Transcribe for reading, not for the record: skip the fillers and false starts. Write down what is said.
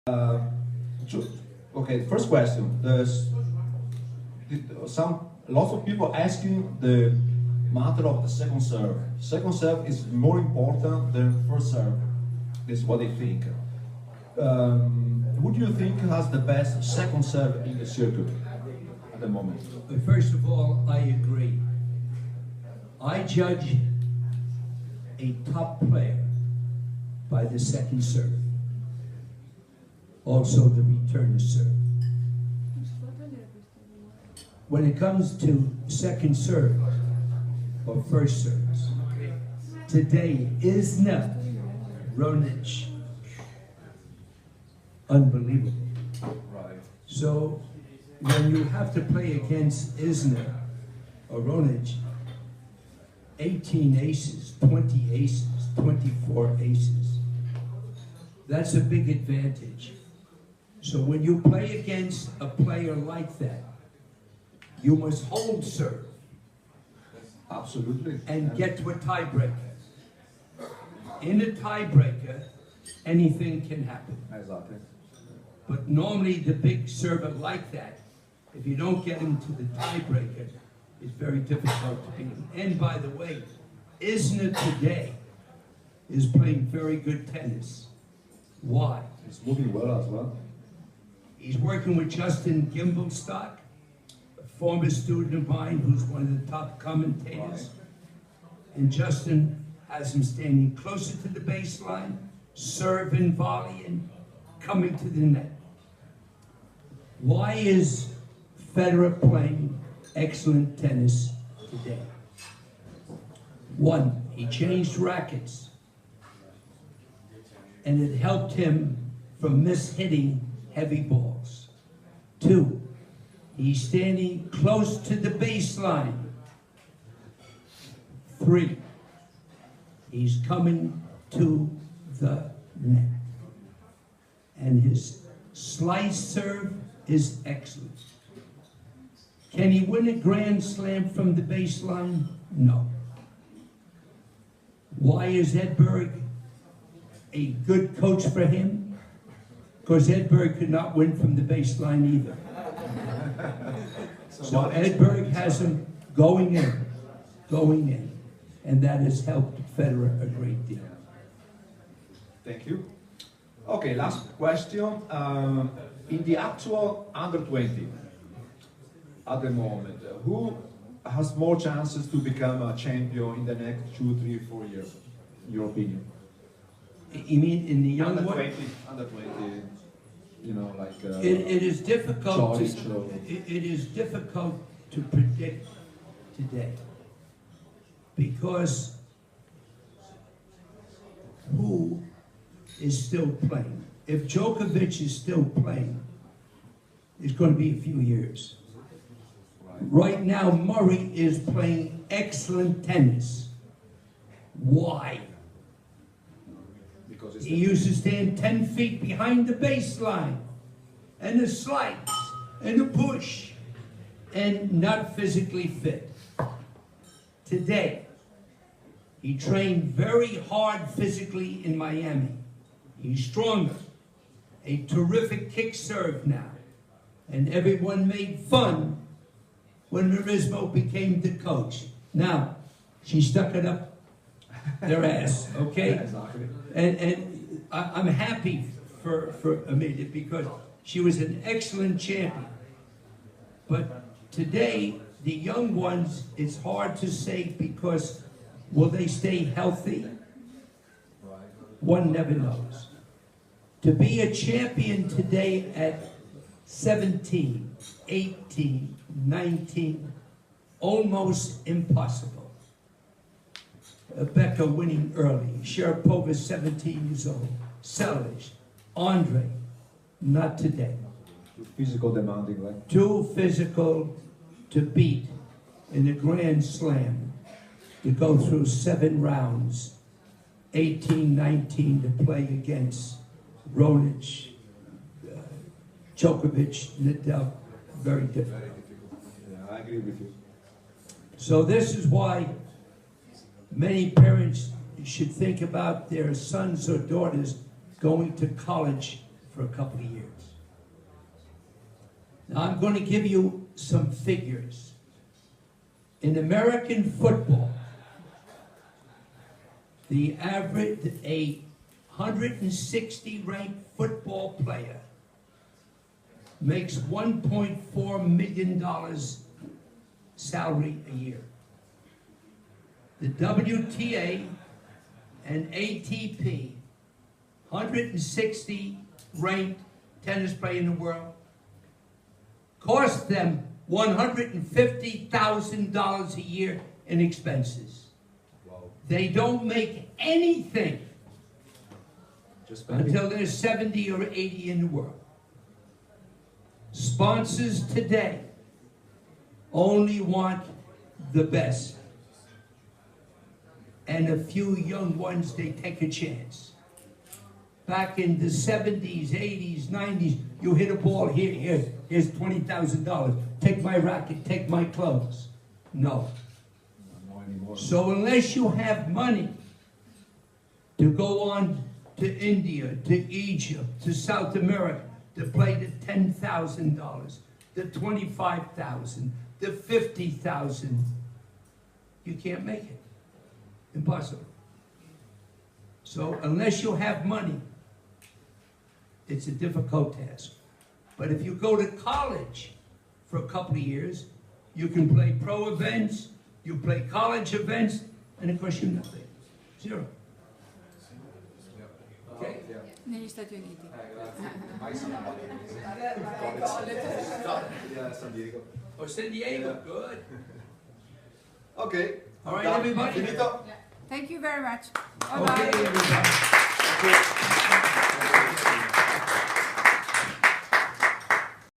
Okay, first question. Lots of people asking the matter of the second serve. Second serve is more important than first serve. This is what they think. Who do you think has the best second serve in the circuit at the moment? First of all, I agree. I judge a top player by the second serve. Also the return to serve. When it comes to second serve or first service, today Isner, Ronic, unbelievable. Right. So when you have to play against Isner or Ronic, 18 aces, 20 aces, 24 aces, that's a big advantage. So when you play against a player like that, you must hold serve. Absolutely. And get to a tiebreaker. In a tiebreaker, anything can happen. Exactly. But normally the big server like that, if you don't get him to the tiebreaker, it's very difficult to beat him. And by the way, Isner today is playing very good tennis. Why? He's moving well as well. He's working with Justin Gimbelstock, a former student of mine who's one of the top commentators. Right. And Justin has him standing closer to the baseline, serving, volleying, coming to the net. Why is Federer playing excellent tennis today? One, he changed rackets, and it helped him from mishitting heavy balls. Two, he's standing close to the baseline. Three, he's coming to the net. And his slice serve is excellent. Can he win a Grand Slam from the baseline? No. Why is Edberg a good coach for him? Because Edberg could not win from the baseline either. So Edberg has him going in, and that has helped Federer a great deal. Thank you. Okay, last question. In the actual under 20, at the moment, who has more chances to become a champion in the next 2, 3, 4 years, in your opinion? You mean in the young one? Under 20, you know, like... It is difficult George, it is difficult to predict today, because who is still playing? If Djokovic is still playing, it's going to be a few years. Right now, Murray is playing excellent tennis. Why? Because He used to stand 10 feet behind the baseline, and a slice, and a push, and not physically fit. Today, he trained very hard physically in Miami. He's stronger. A terrific kick serve now. And everyone made fun when Marismo became the coach. Now, she stuck it up their ass, okay? Exactly. And I'm happy for Amelia, because she was an excellent champion. But today, the young ones, it's hard to say, because will they stay healthy? One never knows. To be a champion today at 17, 18, 19, almost impossible. Becca winning early, Sharapova 17 years old, Sellish, Andre, not today. Physical demanding, right? Too physical to beat in a Grand Slam, to go through 7 rounds, 18, 19 to play against Ronic, Djokovic, Nadal, very difficult. Yeah, I agree with you. So this is why many parents should think about their sons or daughters going to college for a couple of years. Now I'm going to give you some figures. In American football, the average, a 160 ranked football player makes $1.4 million salary a year. The WTA and ATP, 160 ranked tennis player in the world, cost them $150,000 a year in expenses. Wow. They don't make anything Just until they're 70 or 80 in the world. Sponsors today only want the best. And a few young ones, they take a chance. Back in the 70s, 80s, 90s, you hit a ball, here's $20,000. Take my racket, take my clubs. No. Not anymore. So unless you have money to go on to India, to Egypt, to South America, to play the $10,000, the $25,000, the $50,000, you can't make it. Impossible. So unless you have money, it's a difficult task. But if you go to college for a couple of years, you can play pro events, you play college events, and it costs you nothing. Zero. Okay? Negli Stati Uniti. San Diego. Or San Diego, good. Okay. All right, everybody. Finito. Thank you very much. Okay, Bye-bye. everybody. Thank you.